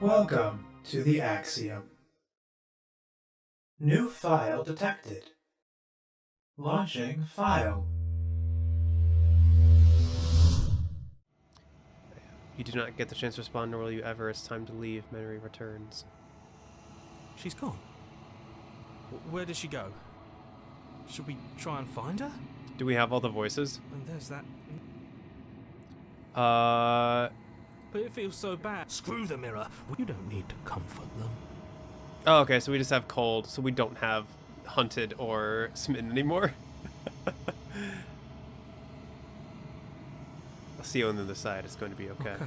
Welcome to the Axiom. New file detected. Launching file. You do not get the chance to respond, nor will you ever. It's time to leave. Memory returns. She's gone. Where did she go? Should we try and find her? Do we have all the voices? And there's that. But it feels so bad. Screw the mirror. You don't need to comfort them. Oh, okay, so we just have cold, so we don't have hunted or smitten anymore. I'll see you on the other side. It's going to be okay. Okay.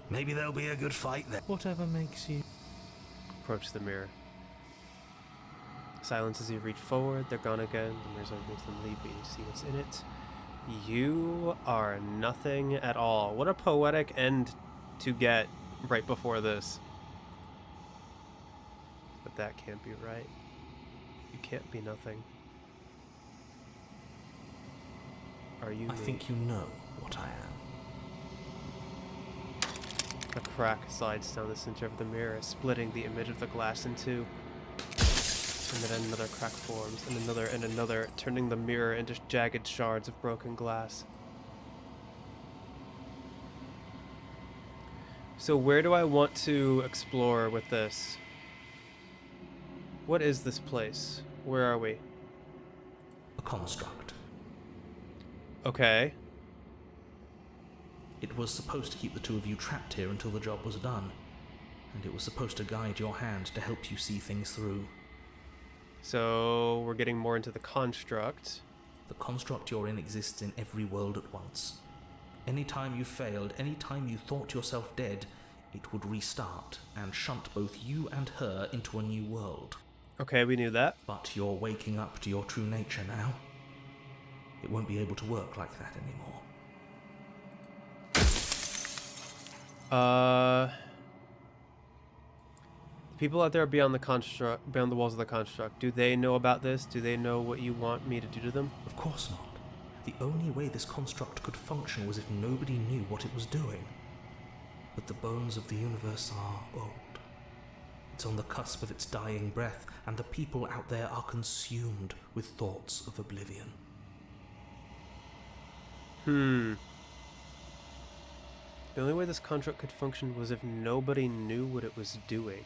Maybe there'll be a good fight there. Whatever makes you... Approach the mirror. Silence as you reach forward. They're gone again. The mirror's only makes them leave, but you need to see what's in it. You are nothing at all. What a poetic end to get right before this. But that can't be right. You can't be nothing. Are you I think you know what I am. A crack slides down the center of the mirror, splitting the image of the glass in two. And then another crack forms, and another, turning the mirror into jagged shards of broken glass. So where do I want to explore with this? What is this place? Where are we? A construct. Okay. It was supposed to keep the two of you trapped here until the job was done. And it was supposed to guide your hand to help you see things through. So we're getting more into the construct. The construct you're in exists in every world at once. Any time you failed, any time you thought yourself dead, it would restart and shunt both you and her into a new world. Okay, we knew that. But you're waking up to your true nature now. It won't be able to work like that anymore. People out there beyond the construct, beyond the walls of the construct, do they know about this? Do they know what you want me to do to them? Of course not. The only way this construct could function was if nobody knew what it was doing. But the bones of the universe are old. It's on the cusp of its dying breath, and the people out there are consumed with thoughts of oblivion. The only way this construct could function was if nobody knew what it was doing.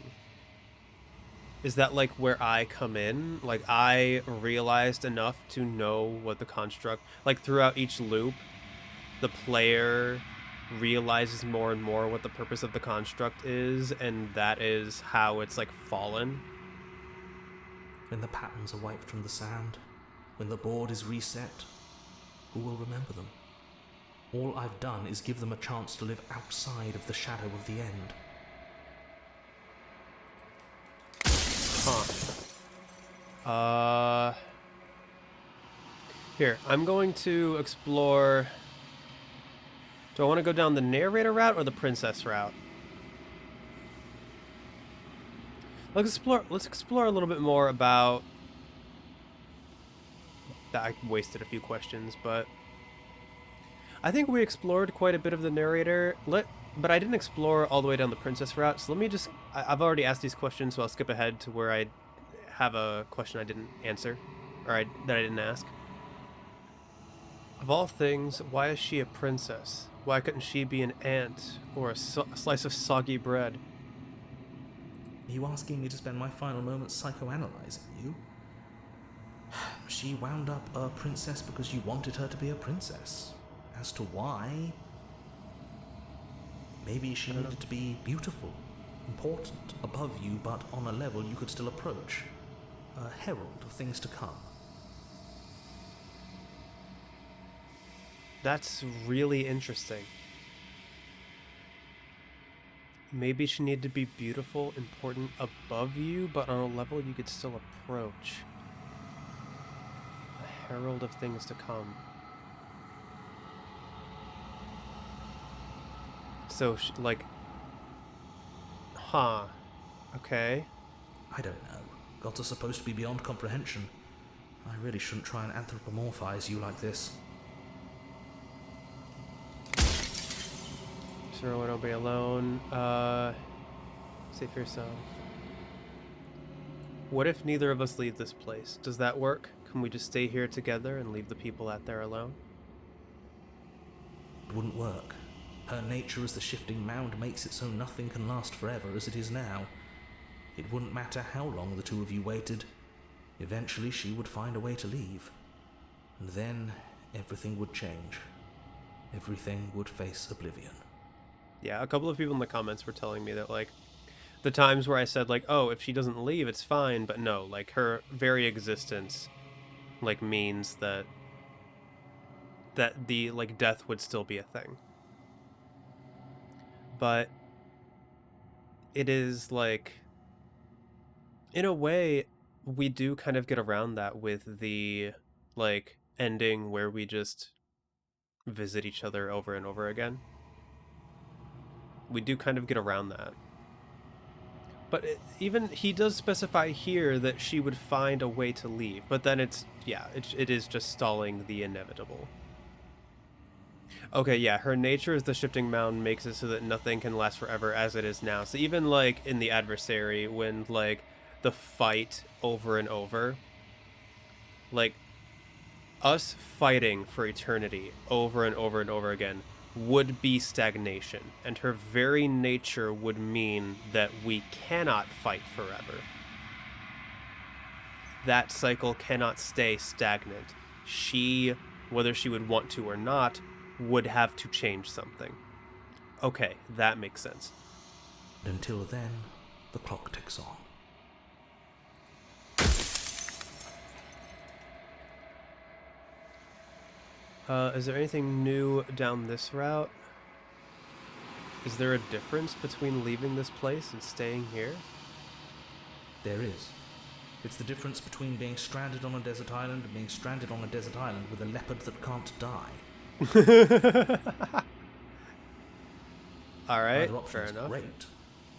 Is that like where I come in? Like I realized enough to know what the construct... Like throughout each loop, the player realizes more and more what the purpose of the construct is, and that is how it's like fallen. When the patterns are wiped from the sand, when the board is reset, who will remember them? All I've done is give them a chance to live outside of the shadow of the end. Here, I'm going to explore... Do I want to go down the narrator route or the princess route? Let's explore a little bit more about... I wasted a few questions, but... I think we explored quite a bit of the narrator, but I didn't explore all the way down the princess route, so let me just... I've already asked these questions, so I'll skip ahead to where I have a question I didn't answer, or that I didn't ask. Of all things, why is she a princess? Why couldn't she be an ant, or a slice of soggy bread? Are you asking me to spend my final moments psychoanalyzing you? She wound up a princess because you wanted her to be a princess. As to why, maybe she needed to be beautiful, important, above you, but on a level you could still approach. A herald of things to come. That's really interesting. Maybe she needed to be beautiful, important, above you, but on a level you could still approach. A herald of things to come. So, like... Okay. I don't know. Gods are supposed to be beyond comprehension. I really shouldn't try and anthropomorphize you like this. Sure, I won't be alone. Say for yourself. What if neither of us leave this place? Does that work? Can we just stay here together and leave the people out there alone? It wouldn't work. Her nature as the Shifting Mound makes it so nothing can last forever as it is now. It wouldn't matter how long the two of you waited. Eventually she would find a way to leave. And then everything would change. Everything would face oblivion. Yeah, a couple of people in the comments were telling me that, like, the times where I said, like, oh, if she doesn't leave, it's fine, but no, like, her very existence, like, means that the, like, death would still be a thing. But it is, like, in a way, we do kind of get around that with the, like, ending where we just visit each other over and over again. We do kind of get around that. But even he does specify here that she would find a way to leave, but then it is just stalling the inevitable. Okay, yeah, her nature as the Shifting Mound makes it so that nothing can last forever as it is now. So even, like, in the adversary, when, like, the fight over and over, like, us fighting for eternity over and over and over again would be stagnation, and her very nature would mean that we cannot fight forever. That cycle cannot stay stagnant. She, whether she would want to or not, would have to change something. Okay, that makes sense. Until then, the clock ticks on. Is there anything new down this route? Is there a difference between leaving this place and staying here? There is. It's the difference between being stranded on a desert island and being stranded on a desert island with a leopard that can't die. Alright, Either option fair is enough. great,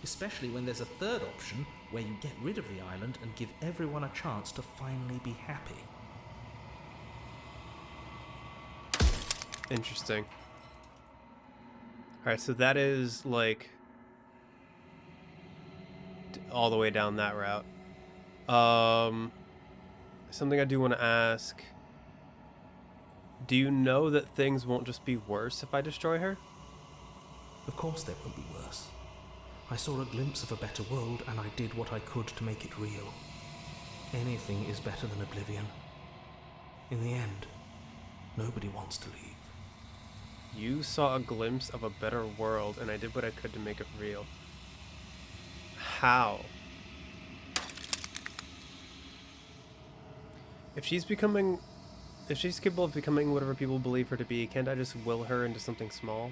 especially when there's a third option where you get rid of the island and give everyone a chance to finally be happy. Interesting. Alright, so that is, like, all the way down that route. Something I do want to ask. Do you know that things won't just be worse if I destroy her? Of course they won't be worse. I saw a glimpse of a better world and I did what I could to make it real. Anything is better than oblivion. In the end, nobody wants to leave. You saw a glimpse of a better world, and I did what I could to make it real. How? If she's capable of becoming whatever people believe her to be, can't I just will her into something small?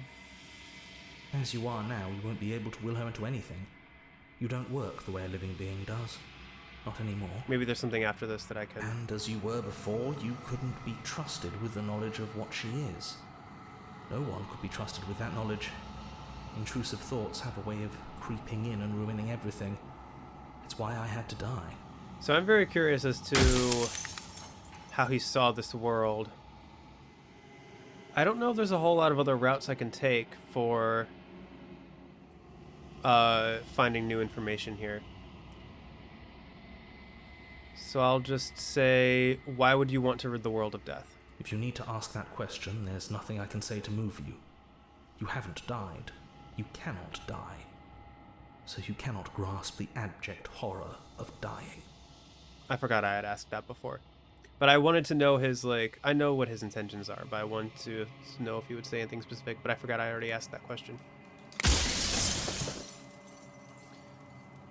As you are now, you won't be able to will her into anything. You don't work the way a living being does. Not anymore. Maybe there's something after this that I can... And as you were before, you couldn't be trusted with the knowledge of what she is. No one could be trusted with that knowledge. Intrusive thoughts have a way of creeping in and ruining everything. It's why I had to die. So I'm very curious as to how he saw this world. I don't know if there's a whole lot of other routes I can take for finding new information here. So I'll just say, why would you want to rid the world of death? If you need to ask that question, there's nothing I can say to move you. You haven't died. You cannot die. So you cannot grasp the abject horror of dying. I forgot I had asked that before. But I wanted to know his, like, I know what his intentions are, but I want to know if he would say anything specific, but I forgot I already asked that question.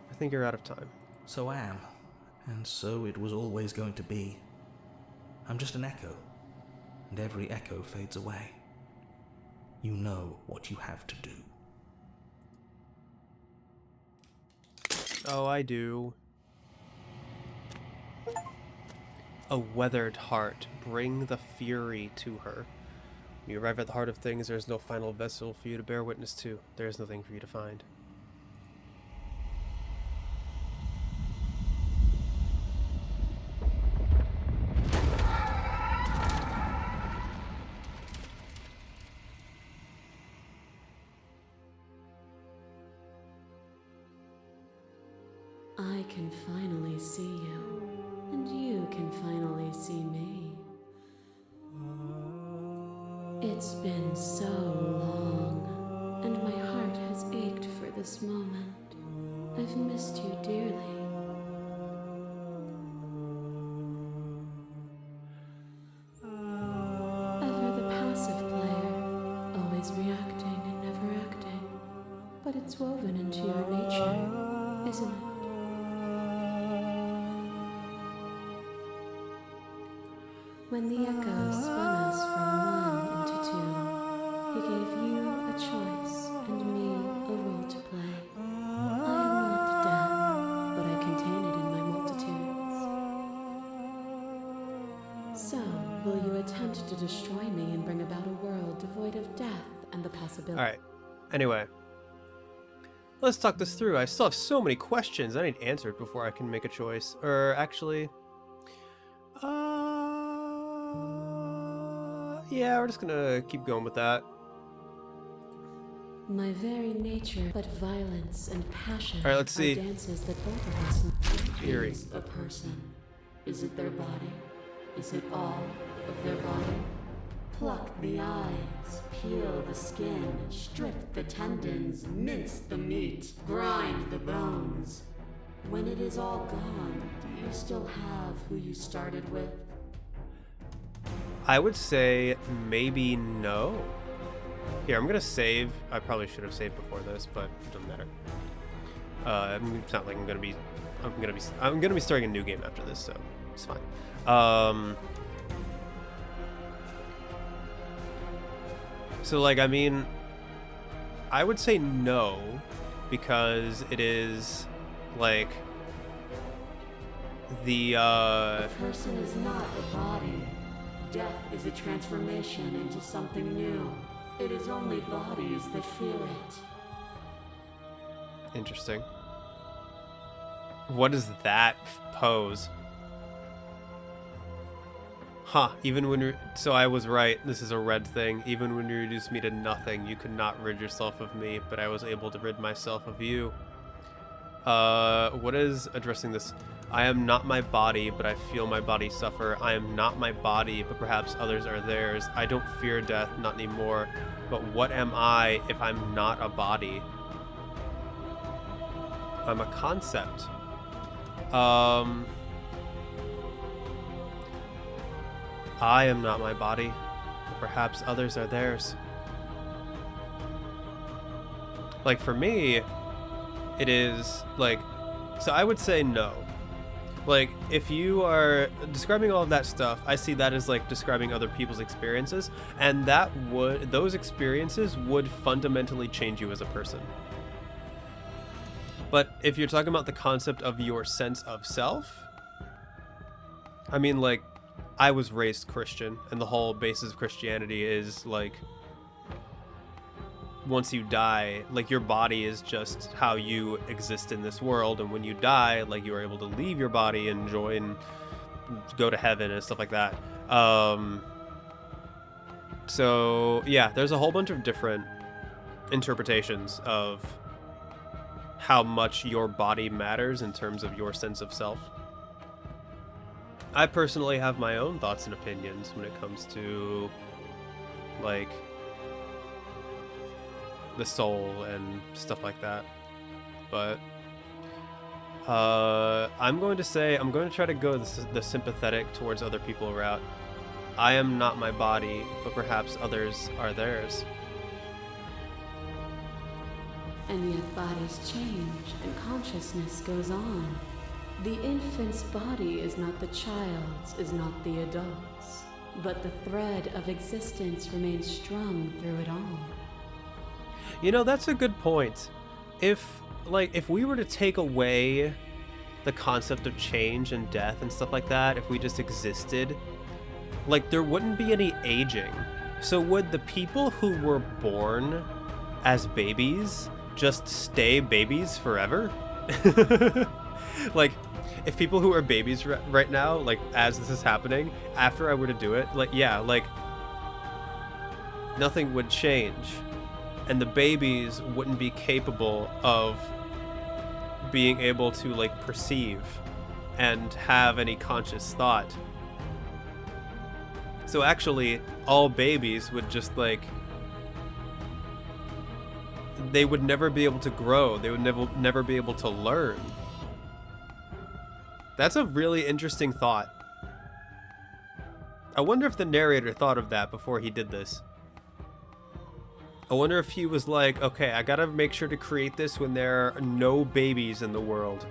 I think you're out of time. So I am. And so it was always going to be. I'm just an echo. And every echo fades away. You know what you have to do. Oh, I do. A weathered heart. Bring the fury to her. When you arrive at the heart of things, there is no final vessel for you to bear witness to. There is nothing for you to find. can finally see you, and you can finally see me. It's been so long, and my heart has ached for this moment. I've missed you dearly. Ever the passive player, always reacting and never acting. But it's woven into your nature, isn't it? When the echo spun us from one into two, he gave you a choice and me a role to play. I am not death, but I contain it in my multitudes. So, will you attempt to destroy me and bring about a world devoid of death and the possibility? Alright. Anyway. Let's talk this through. I still have so many questions I need answered before I can make a choice. Or actually... yeah, we're just gonna keep going with that. My very nature, but violence and passion All right, let's see. are dances that both of us Fury. is a person. Is it their body? Is it all of their body? Pluck the eyes, peel the skin, strip the tendons, mince the meat, grind the bones. When it is all gone, do you still have who you started with? I would say maybe no. Here, I'm gonna save. I probably should have saved before this, but it doesn't matter. It's not like I'm gonna be starting a new game after this, so it's fine. So like, I mean, I would say no, because it is like the A person is not a body. Death is a transformation into something new. It is only bodies that feel it. Interesting. What is that pose? Huh, even when you're... So I was right, this is a red thing. Even when you reduced me to nothing, you could not rid yourself of me, but I was able to rid myself of you. What is addressing this? I am not my body, but I feel my body suffer. I am not my body, but perhaps others are theirs. I don't fear death, not anymore. But what am I if I'm not a body? I'm a concept. I am not my body, but perhaps others are theirs. Like, for me, it is, like... So I would say no. Like, if you are describing all of that stuff, I see that as like describing other people's experiences, and those experiences would fundamentally change you as a person. But if you're talking about the concept of your sense of self, I mean, like, I was raised Christian, and the whole basis of Christianity is like, once you die, like, your body is just how you exist in this world, and when you die, like, you are able to leave your body and go to heaven and stuff like that. So yeah, there's a whole bunch of different interpretations of how much your body matters in terms of your sense of self. I personally have my own thoughts and opinions when it comes to, like, the soul and stuff like that, but I'm going to try to go the sympathetic towards other people route. I am not my body, but perhaps others are theirs. And yet bodies change and consciousness goes on. The infant's body is not the child's, is not the adult's, but the thread of existence remains strung through it all. You know, that's a good point. If we were to take away the concept of change and death and stuff like that, if we just existed, like, there wouldn't be any aging. So would the people who were born as babies just stay babies forever? Like, if people who are babies right now, like, as this is happening, after I were to do it, like, yeah, like, nothing would change. And the babies wouldn't be capable of being able to like perceive and have any conscious thought. So actually, all babies would just like, they would never be able to grow. They would never be able to learn. That's a really interesting thought. I wonder if the narrator thought of that before he did this. I wonder if he was like, okay, I gotta make sure to create this when there are no babies in the world.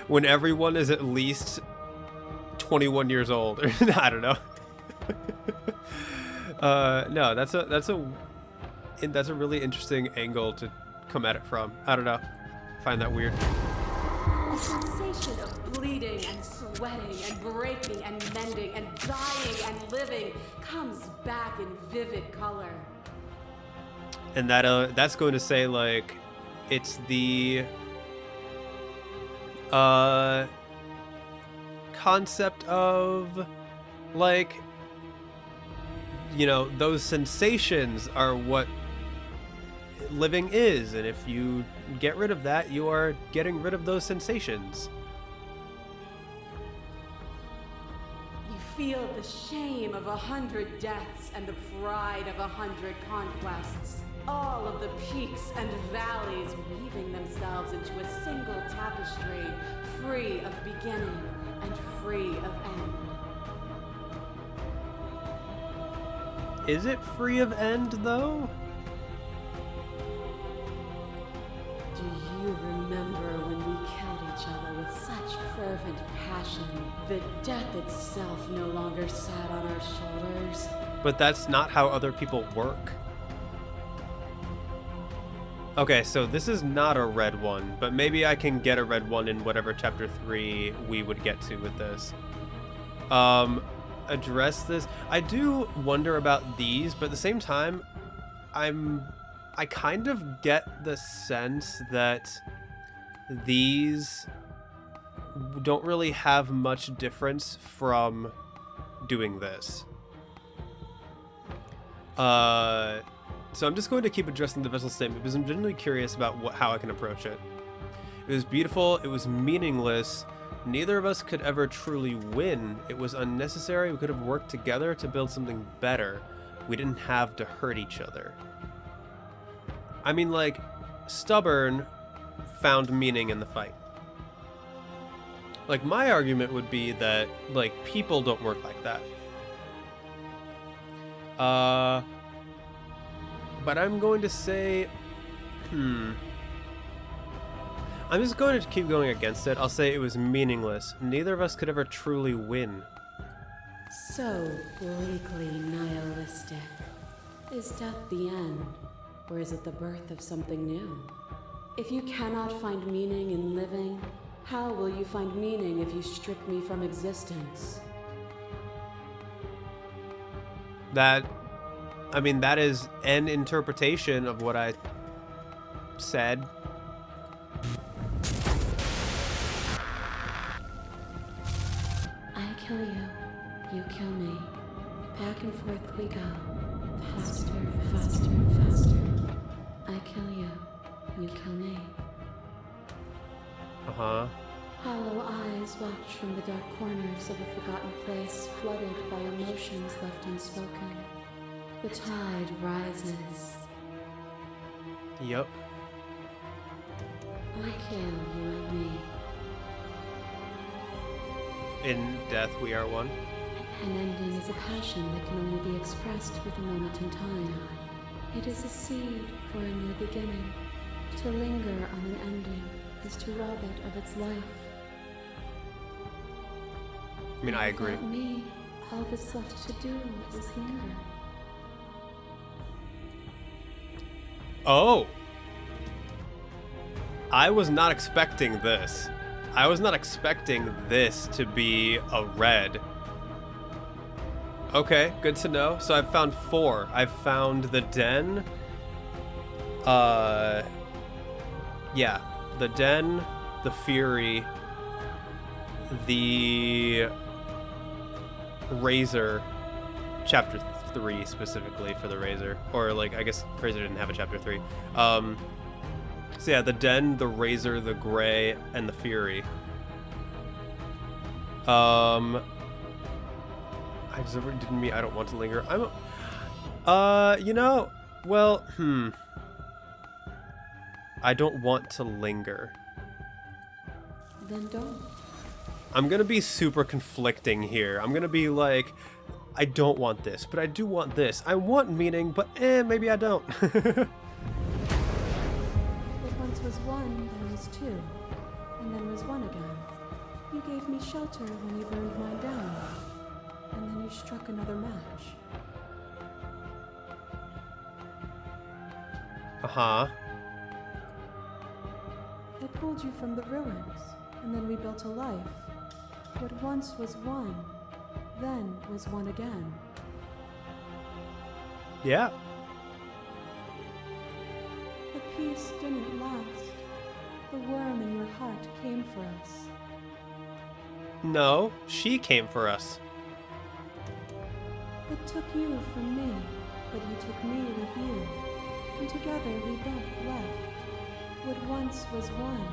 When everyone is at least 21 years old. I don't know. No, that's a really interesting angle to come at it from. I don't know. I find that weird. The sensation of bleeding and sweating and breaking and mending and dying and living comes back in vivid color. And that's going to say like it's the concept of like, you know, those sensations are what living is, and if you get rid of that, you are getting rid of those sensations. You feel the shame of 100 deaths and the pride of 100 conquests. All of the peaks and valleys weaving themselves into a single tapestry, free of beginning and free of end. Is it free of end, though? Do you remember when we killed each other with such fervent passion that death itself no longer sat on our shoulders? But that's not how other people work. Okay, so this is not a red one, but maybe I can get a red one in whatever chapter 3 we would get to with this. Address this. I do wonder about these, but at the same time, I kind of get the sense that these don't really have much difference from doing this. So I'm just going to keep addressing the vessel statement because I'm genuinely curious about how I can approach it. It was beautiful, it was meaningless, neither of us could ever truly win, it was unnecessary, we could have worked together to build something better, we didn't have to hurt each other. I mean, like, Stubborn found meaning in the fight. Like, my argument would be that, like, people don't work like that. But I'm going to say, I'm just going to keep going against it. I'll say it was meaningless. Neither of us could ever truly win. So bleakly nihilistic. Is death the end, or is it the birth of something new? If you cannot find meaning in living, how will you find meaning if you strip me from existence? That is an interpretation of what I said. I kill you, you kill me. Back and forth we go. Faster, faster, faster. I kill you, you kill me. Uh-huh. Hollow eyes watch from the dark corners of a forgotten place flooded by emotions left unspoken. The tide rises. Yup. I kill you and me. In death we are one. An ending is a passion that can only be expressed with a moment in time. It is a seed for a new beginning. To linger on an ending is to rob it of its life. I mean, I agree. Without me, all that's left to do is linger. Oh! I was not expecting this. I was not expecting this to be a red. Okay, good to know. So I've found 4. I've found the den. Yeah. The den, the fury, the razor, chapter 3 specifically for the razor. Or, like, I guess Razor didn't have a chapter 3. So yeah, the Den, the Razor, the Gray, and the Fury. I didn't mean I don't want to linger. You know, well, I don't want to linger. Then don't. I'm gonna be super conflicting here. I'm gonna be like, I don't want this, but I do want this. I want meaning, but maybe I don't. What once was one, then was two, and then was one again. You gave me shelter when you burned mine down, and then you struck another match. Uh-huh. I pulled you from the ruins, and then we built a life. What once was one, then was one again. Yeah. The peace didn't last. The worm in your heart came for us. No, she came for us. It took you from me, but you took me with you. And together we both left. What once was one,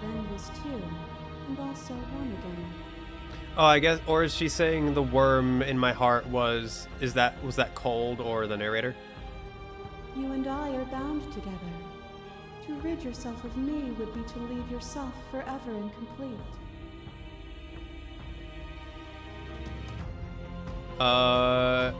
then was two, and also one again. Oh, I guess, or is she saying the worm in my heart was that Cold or the narrator? You and I are bound together. To rid yourself of me would be to leave yourself forever incomplete. I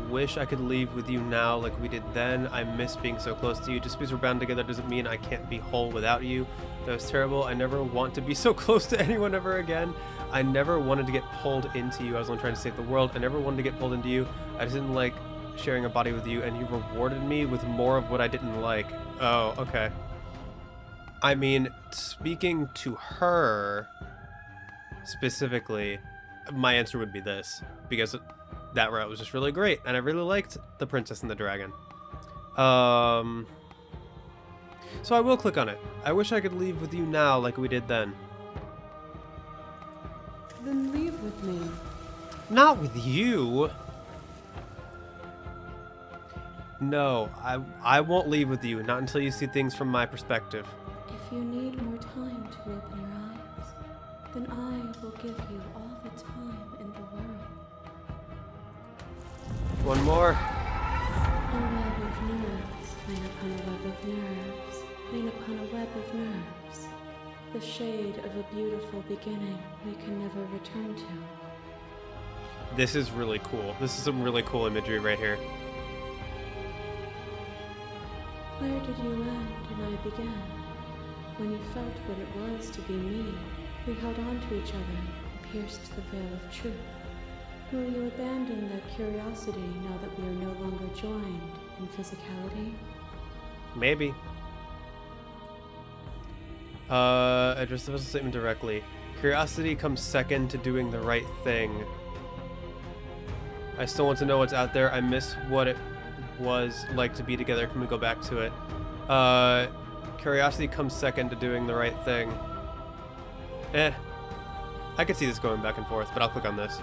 wish I could leave with you now like we did then. I miss being so close to you. Just because we're bound together doesn't mean I can't be whole without you. That was terrible. I never want to be so close to anyone ever again. I never wanted to get pulled into you. I was only trying to save the world. I never wanted to get pulled into you. I just didn't like sharing a body with you, and you rewarded me with more of what I didn't like. Oh, okay. I mean, speaking to her specifically, my answer would be this, because that route was just really great, and I really liked the Princess and the Dragon. So I will click on it. I wish I could leave with you now like we did then. Then leave with me. Not with you. No, I won't leave with you, not until you see things from my perspective. If you need more time to open your eyes, then I will give you all the time in the world. One more. A web of nerves, made upon a web of nerves, made upon a web of nerves. The shade of a beautiful beginning we can never return to. This is really cool. This is some really cool imagery right here. Where did you end and I began? When you felt what it was to be me, we held on to each other and pierced the veil of truth. Will you abandon that curiosity now that we are no longer joined in physicality? Maybe. Address the vessel statement directly. Curiosity comes second to doing the right thing. I still want to know what's out there. I miss what it was like to be together. Can we go back to it? Curiosity comes second to doing the right thing. I could see this going back and forth, but I'll click on this.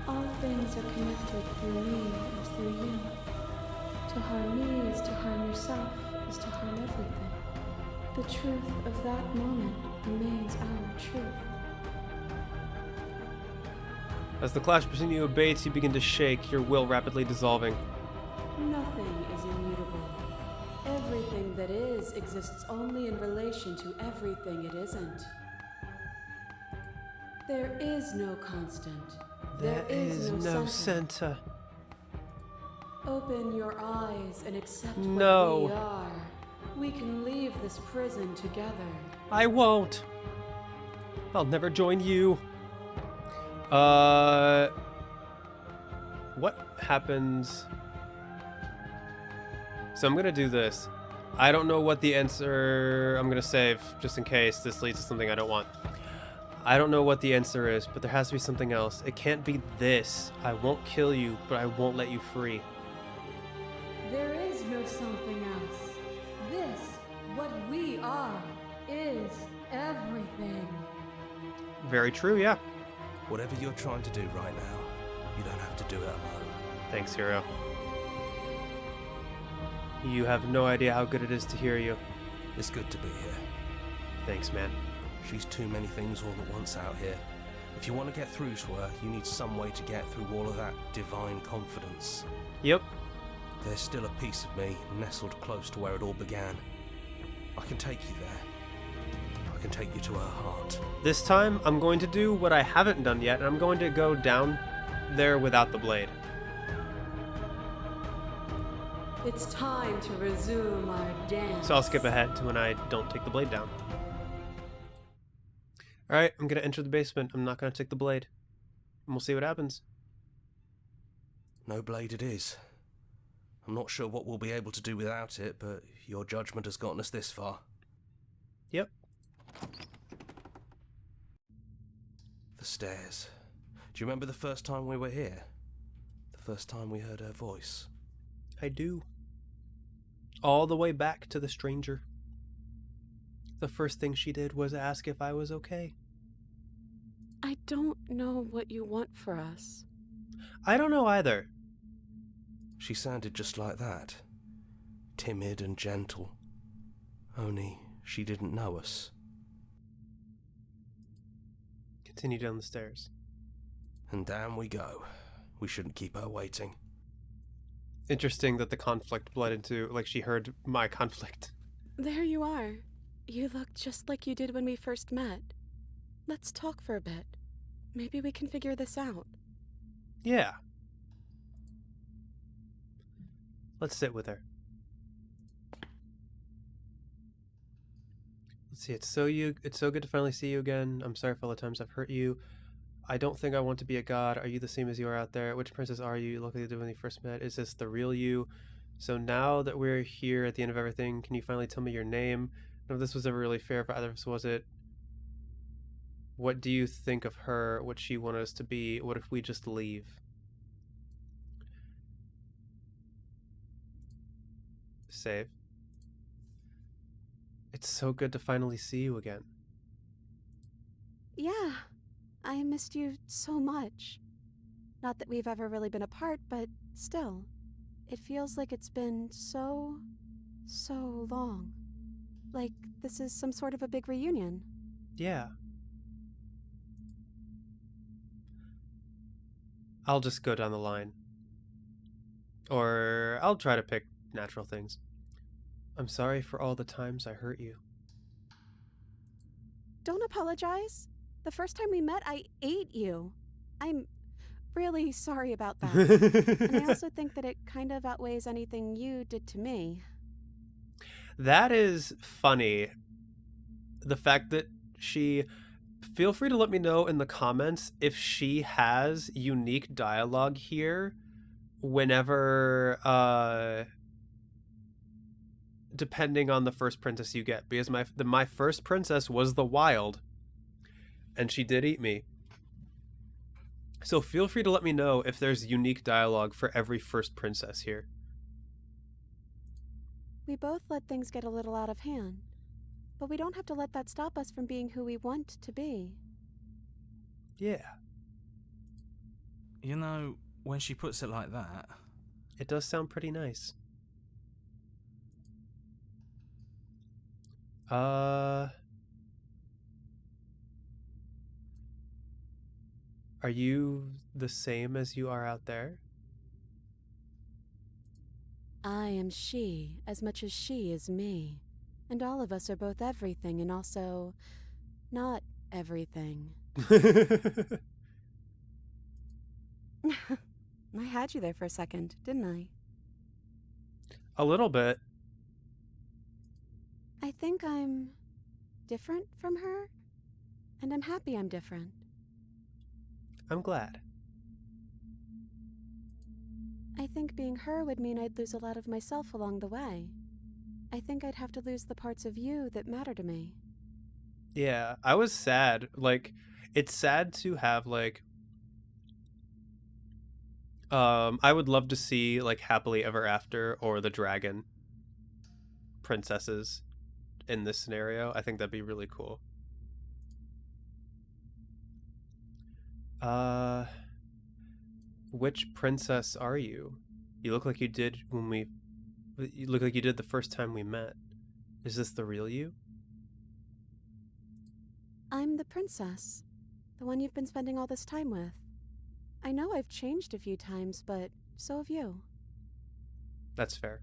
All things are connected through me as through you. To harm me is to harm yourself, is to harm everything. The truth of that moment remains our truth. As the clash between you abates, you begin to shake, your will rapidly dissolving. Nothing is immutable. Everything that is exists only in relation to everything it isn't. There is no constant. There is no center. Open your eyes and accept No. what we are. We can leave this prison together. I won't. I'll never join you. What happens? So I'm gonna do this. I don't know what the answer. I'm gonna save just in case this leads to something I don't want. I don't know what the answer is, but there has to be something else. It can't be this. I won't kill you, but I won't let you free. There is no something else. This, what we are, is everything. Very true, yeah. Whatever you're trying to do right now, you don't have to do it alone. Thanks, hero. You have no idea how good it is to hear you. It's good to be here. Thanks, man. She's too many things all at once out here. If you want to get through to her, you need some way to get through all of that divine confidence. Yep. There's still a piece of me nestled close to where it all began. I can take you there. I can take you to her heart. This time, I'm going to do what I haven't done yet, and I'm going to go down there without the blade. It's time to resume our dance. So I'll skip ahead to when I don't take the blade down. Alright, I'm going to enter the basement. I'm not going to take the blade. And we'll see what happens. No blade it is. I'm not sure what we'll be able to do without it, but your judgment has gotten us this far. Yep. The stairs. Do you remember the first time we were here? The first time we heard her voice? I do. All the way back to the stranger. The first thing she did was ask if I was okay. I don't know what you want for us. I don't know either. She sounded just like that. Timid and gentle. Only she didn't know us. Continue down the stairs. And down we go. We shouldn't keep her waiting. Interesting that the conflict bled into, like, she heard my conflict. There you are. You look just like you did when we first met. Let's talk for a bit. Maybe we can figure this out. Yeah. Let's sit with her. Let's see, it's so good to finally see you again. I'm sorry for all the times I've hurt you. I don't think I want to be a god. Are you the same as you are out there? Which princess are you? You look like you did when we first met. Is this the real you? So now that we're here at the end of everything, can you finally tell me your name? None of this was ever really fair for either of us, was it? What do you think of her? What she wanted us to be? What if we just leave? Save. It's so good to finally see you again. Yeah, I missed you so much. Not that we've ever really been apart, but still. It feels like it's been so long. Like this is some sort of a big reunion. Yeah. I'll just go down the line. Or I'll try to pick natural things. I'm sorry for all the times I hurt you. Don't apologize. The first time we met, I ate you. I'm really sorry about that. And I also think that it kind of outweighs anything you did to me. That is funny. The fact that she... Feel free to let me know in the comments if she has unique dialogue here whenever, depending on the first princess you get. Because my first princess was the Wild, and she did eat me. So feel free to let me know if there's unique dialogue for every first princess here. We both let things get a little out of hand. But we don't have to let that stop us from being who we want to be. Yeah. You know, when she puts it like that... It does sound pretty nice. Are you the same as you are out there? I am she as much as she is me. And all of us are both everything and also not everything. I had you there for a second, didn't I? A little bit. I think I'm different from her, and I'm happy I'm different. I'm glad. I think being her would mean I'd lose a lot of myself along the way. I think I'd have to lose the parts of you that matter to me. Yeah, I was sad. Like, it's sad to have, like... I would love to see, like, Happily Ever After or the Dragon princesses in this scenario. I think that'd be really cool. Which princess are you? You look like you did when we You look like you did the first time we met. Is this the real you? I'm the princess, the one you've been spending all this time with. I know I've changed a few times, but so have you. That's fair.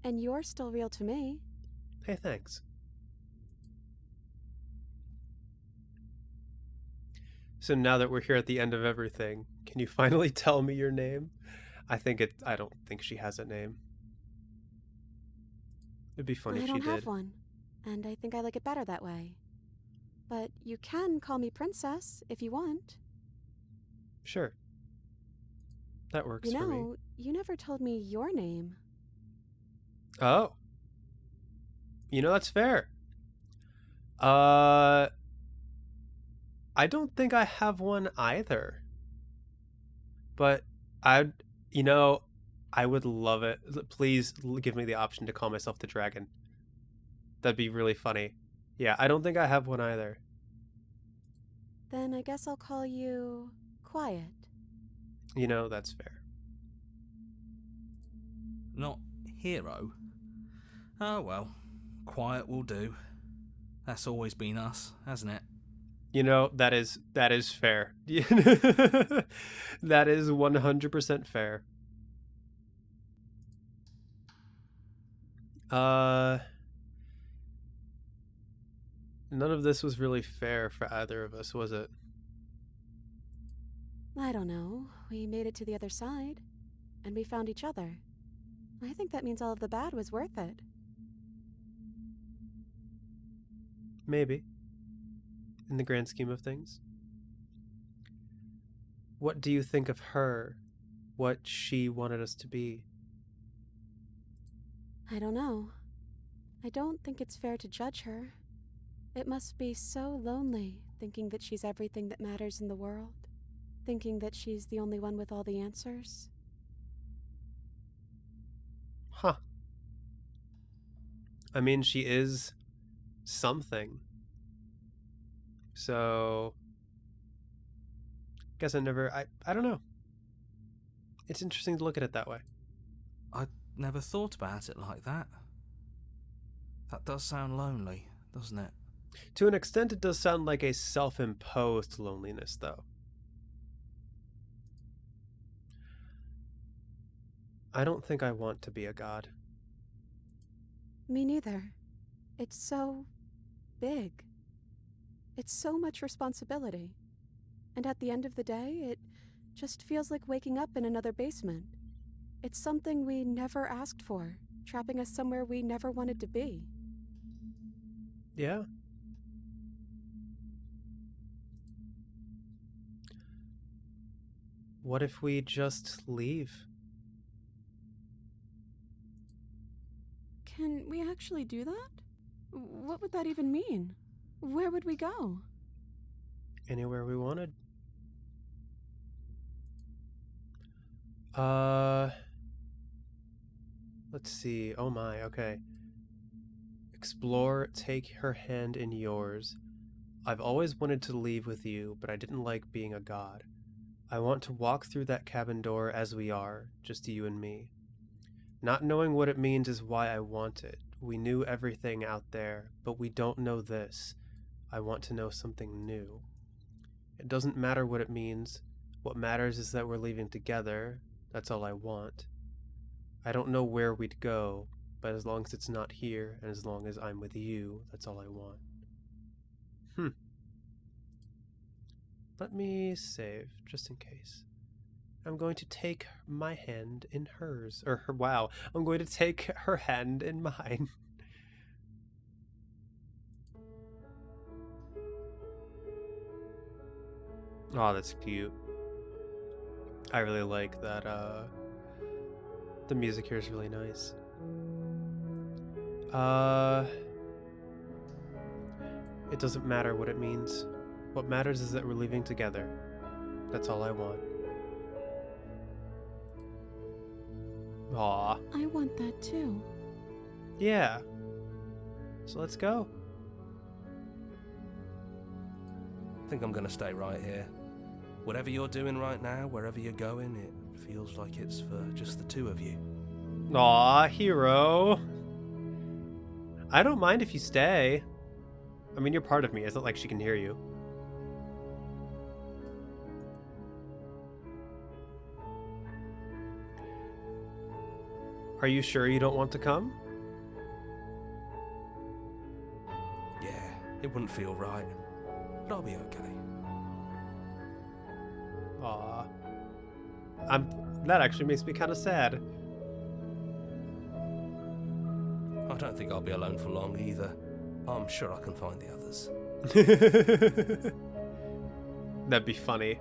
And you're still real to me. Hey, thanks. So now that we're here at the end of everything, can you finally tell me your name? I don't think she has a name. It'd be funny I if she don't have did. one, and I think I like it better that way. But you can call me princess if you want. Sure. That works You for me. know, you never told me your name. Oh. That's fair. I don't think I have one either. But I would love it. Please give me the option to call myself the dragon. That'd be really funny. Yeah, I don't think I have one either. Then I guess I'll call you Quiet. That's fair. Not hero. Oh well, quiet will do. That's always been us, hasn't it? That is fair. That is 100% fair. None of this was really fair for either of us, was it? I don't know. We made it to the other side, and we found each other. I think that means all of the bad was worth it. Maybe. In the grand scheme of things. What do you think of her? What she wanted us to be? I don't know. I don't think it's fair to judge her. It must be so lonely thinking that she's everything that matters in the world. Thinking that she's the only one with all the answers. Huh. I mean, she is something. So, guess I don't know. It's interesting to look at it that way. I never thought about it like that. That does sound lonely, doesn't it? To an extent, it does sound like a self-imposed loneliness, though. I don't think I want to be a god. Me neither. It's so big. It's so much responsibility. And at the end of the day, it just feels like waking up in another basement. It's something we never asked for, trapping us somewhere we never wanted to be. Yeah. What if we just leave? Can we actually do that? What would that even mean? Where would we go? Anywhere we wanted. Let's see. Oh my, okay. Explore, take her hand in yours. I've always wanted to leave with you, but I didn't like being a god. I want to walk through that cabin door as we are, just you and me. Not knowing what it means is why I want it. We knew everything out there, but we don't know this. I want to know something new. It doesn't matter what it means. What matters is that we're leaving together. That's all I want. I don't know where we'd go, but as long as it's not here, and as long as I'm with you, that's all I want. Let me save, just in case. I'm going to take my hand in hers. Wow. I'm going to take her hand in mine. Oh, that's cute. I really like that, the music here is really nice. It doesn't matter what it means. What matters is that we're leaving together. That's all I want. Aw. I want that too. Yeah. So let's go. I think I'm gonna stay right here. Whatever you're doing right now, wherever you're going, it feels like it's for just the two of you. Aw, hero. I don't mind if you stay. I mean, you're part of me. It's not like she can hear you. Are you sure you don't want to come? Yeah, it wouldn't feel right. But I'll be okay. Aw. That actually makes me kind of sad. I don't think I'll be alone for long either. I'm sure I can find the others. That'd be funny.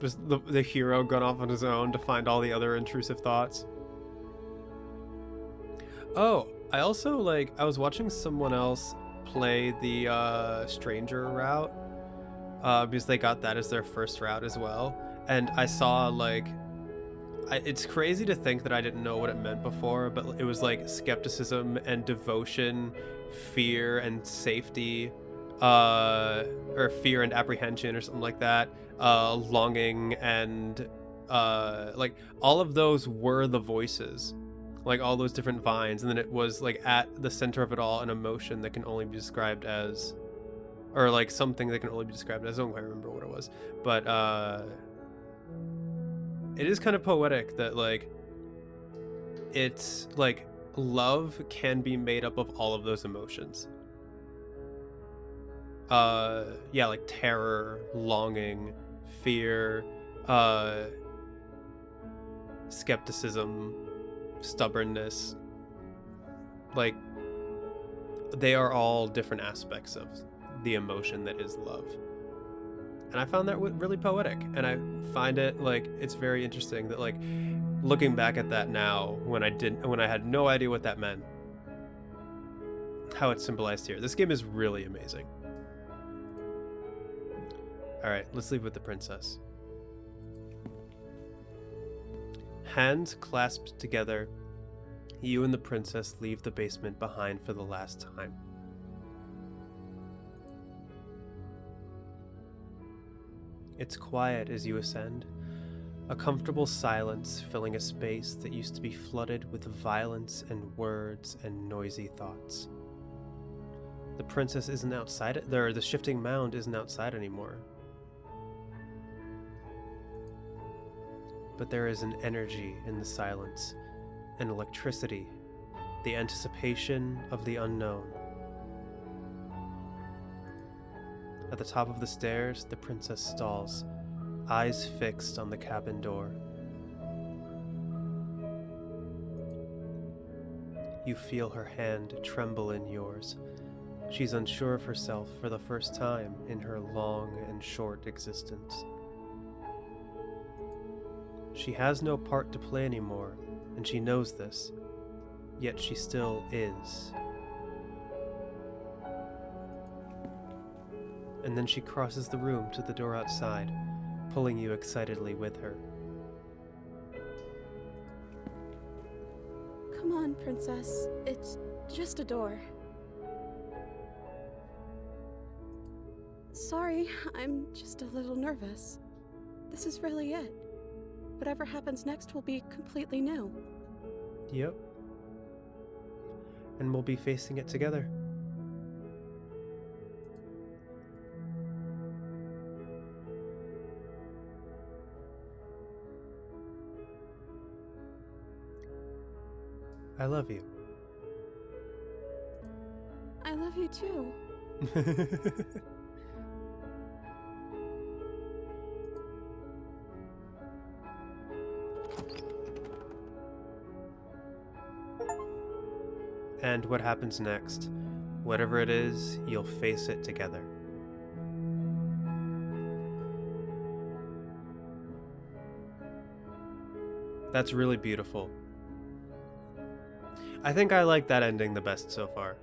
Just the hero gone off on his own to find all the other intrusive thoughts. Oh, I also, I was watching someone else play the stranger route, because they got that as their first route as well. And I saw, it's crazy to think that I didn't know what it meant before, but it was skepticism and devotion, fear and safety, or fear and apprehension or something like that, longing and all of those were the voices, all those different vines, and then it was at the center of it all an emotion that can only be described as, or something that can only be described as, I don't quite remember what it was, but it is kind of poetic that it's love can be made up of all of those emotions. Yeah, terror, longing, fear, skepticism, stubbornness. They are all different aspects of the emotion that is love. And I found that really poetic, and I find it it's very interesting that looking back at that now, when I had no idea what that meant, how it's symbolized here. This game is really amazing. All right, let's leave with the princess. Hands clasped together, you and the princess leave the basement behind for the last time. It's quiet as you ascend, a comfortable silence filling a space that used to be flooded with violence and words and noisy thoughts. The princess isn't outside it, the Shifting Mound isn't outside anymore. But there is an energy in the silence, an electricity, the anticipation of the unknown. At the top of the stairs, the princess stalls, eyes fixed on the cabin door. You feel her hand tremble in yours. She's unsure of herself for the first time in her long and short existence. She has no part to play anymore, and she knows this, yet she still is. And then she crosses the room to the door outside, pulling you excitedly with her. Come on, princess. It's just a door. Sorry, I'm just a little nervous. This is really it. Whatever happens next will be completely new. Yep. And we'll be facing it together. I love you. I love you too. And what happens next? Whatever it is, you'll face it together. That's really beautiful. I think I like that ending the best so far.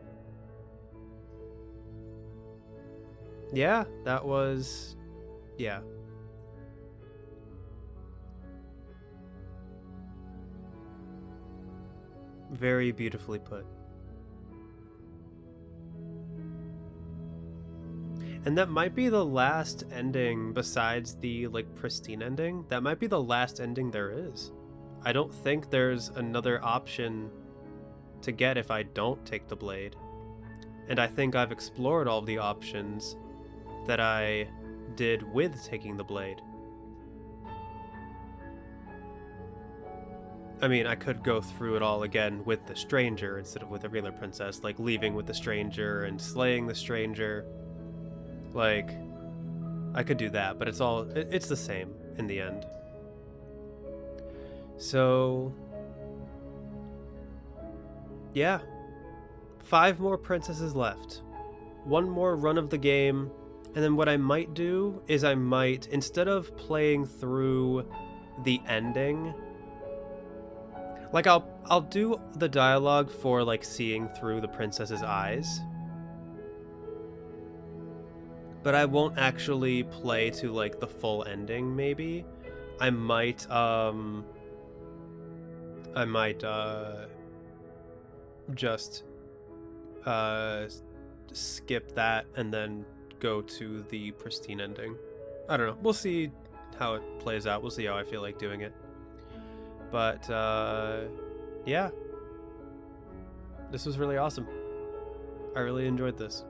Yeah, that was... yeah. Very beautifully put. And that might be the last ending besides the, pristine ending. That might be the last ending there is. I don't think there's another option to get if I don't take the blade. And I think I've explored all the options that I did with taking the blade. I mean, I could go through it all again with the stranger instead of with a regular princess, like leaving with the stranger and slaying the stranger. Like, I could do that, but it's the same in the end. So, yeah. 5 more princesses left. 1 more run of the game, and then what I might do is I might, instead of playing through the ending, like I'll do the dialogue for like seeing through the princess's eyes, but I won't actually play to like the full ending. Maybe I might just skip that and then go to the pristine ending. I don't know. We'll see how it plays out. We'll see how I feel like doing it. But yeah, this was really awesome. I really enjoyed this.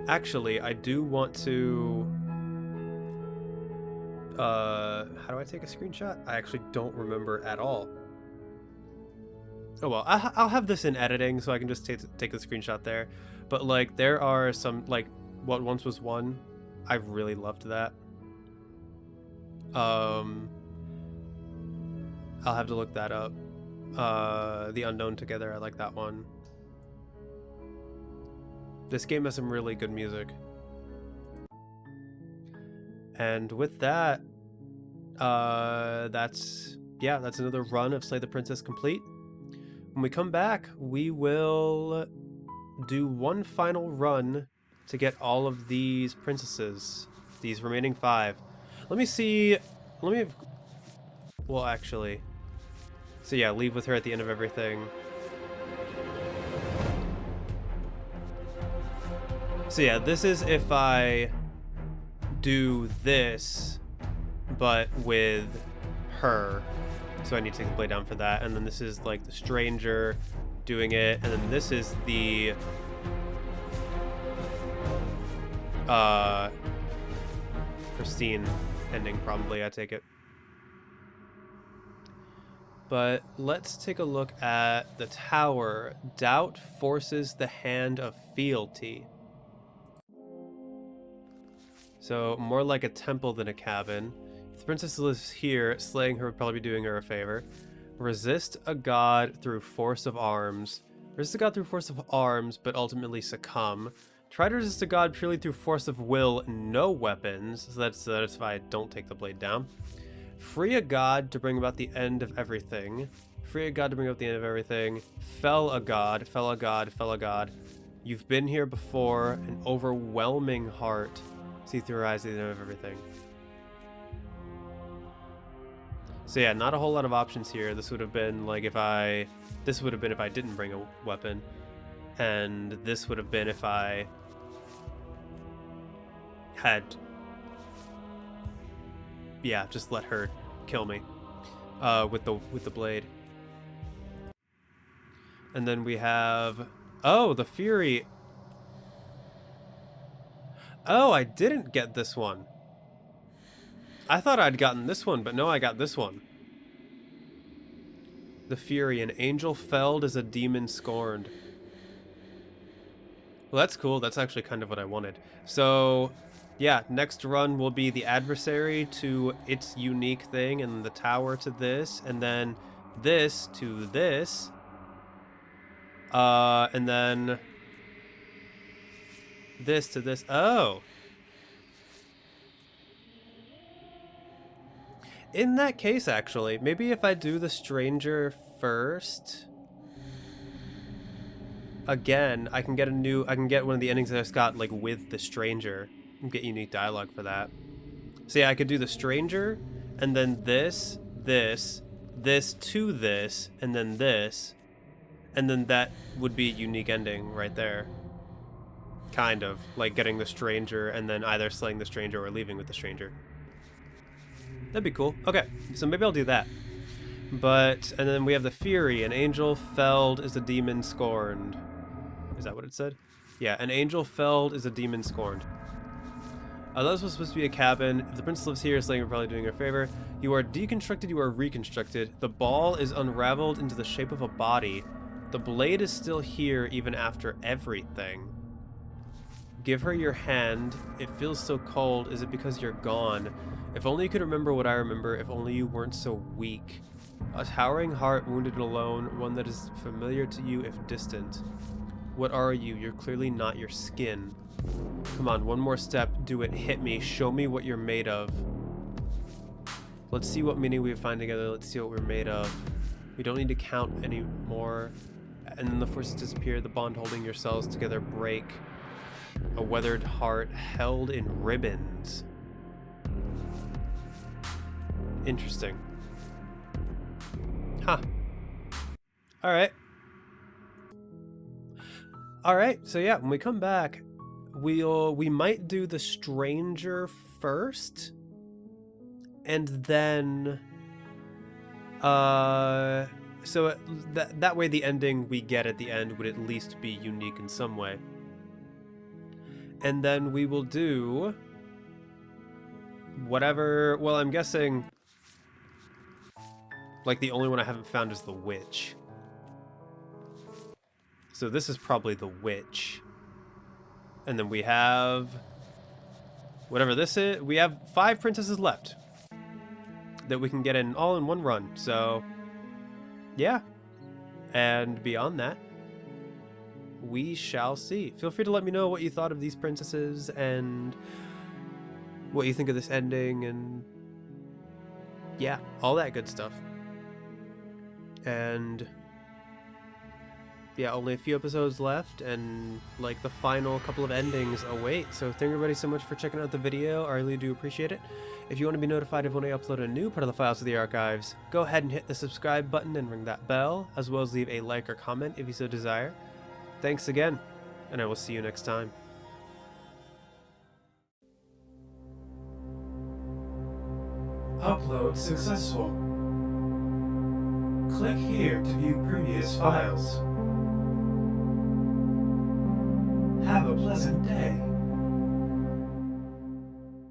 Actually, I do want to how do I take a screenshot? I actually don't remember at all. Oh well, I'll have this in editing so I can just take the screenshot there. But like there are some, like what once was one, I really loved that. I'll have to look that up. The Unknown Together, I like that one. This game has some really good music. And with that, that's another run of Slay the Princess complete. When we come back, we will do one final run to get all of these princesses, these remaining 5. Well, actually, so yeah, leave with her at the end of everything. So yeah, this is if I do this, but with her. So I need to take the blade down for that. And then this is like the stranger doing it. And then this is the pristine ending, probably, I take it. But let's take a look at the tower. Doubt forces the hand of fealty. So more like a temple than a cabin. If the princess lives here, slaying her would probably be doing her a favor. Resist a god through force of arms. Resist a god through force of arms, but ultimately succumb. Try to resist a god purely through force of will, no weapons. So that's if I don't take the blade down. Free a god to bring about the end of everything. Free a god to bring about the end of everything. Fell a god, fell a god, fell a god. You've been here before. An overwhelming heart. See through her eyes the end of everything. So yeah, not a whole lot of options here. This would have been like if I didn't bring a weapon. And this would have been if I had, yeah, just let her kill me with the blade. And then we have, oh, the Fury. Oh, I didn't get this one. I thought I'd gotten this one, but no, I got this one. The Fury, an angel felled as a demon scorned. Well, that's cool. That's actually kind of what I wanted. So, yeah, next run will be the adversary to its unique thing, and the tower to this, and then this to this. And then this to this. Oh. In that case, actually, maybe if I do the stranger first, again, I can get one of the endings that I just got, like, with the stranger, and get unique dialogue for that. So yeah, I could do the stranger, and then this to this, and then that would be a unique ending right there. Kind of. Like getting the stranger and then either slaying the stranger or leaving with the stranger. That'd be cool. Okay, so maybe I'll do that. But, and then we have the Fury. An angel felled is a demon scorned. Is that what it said? Yeah, an angel felled is a demon scorned. That was supposed to be a cabin. If the prince lives here, slaying we're probably doing her a favor. You are deconstructed, you are reconstructed. The ball is unraveled into the shape of a body. The blade is still here even after everything. Give her your hand. It feels so cold. Is it because you're gone? If only you could remember what I remember. If only you weren't so weak. A towering heart, wounded alone. One that is familiar to you if distant. What are you? You're clearly not your skin. Come on, one more step. Do it. Hit me. Show me what you're made of. Let's see what meaning we find together. Let's see what we're made of. We don't need to count anymore. And then the forces disappear. The bond holding your cells together break. A weathered heart held in ribbons. Interesting. Huh. Alright. Alright, so yeah, when we come back, we might do the stranger first. And then so that way the ending we get at the end would at least be unique in some way. And then we will do whatever, well, I'm guessing like the only one I haven't found is the witch. So this is probably the witch. And then we have whatever this is. We have 5 princesses left that we can get in all in one run. So yeah. And beyond that, we shall see. Feel free to let me know what you thought of these princesses and what you think of this ending and yeah, all that good stuff. And yeah, only a few episodes left and like the final couple of endings await. So thank everybody so much for checking out the video. I really do appreciate it. If you want to be notified of when I upload a new part of the Files of the Archives, go ahead and hit the subscribe button and ring that bell, as well as leave a like or comment if you so desire. Thanks again, and I will see you next time. Upload successful. Click here to view previous files. Have a pleasant day.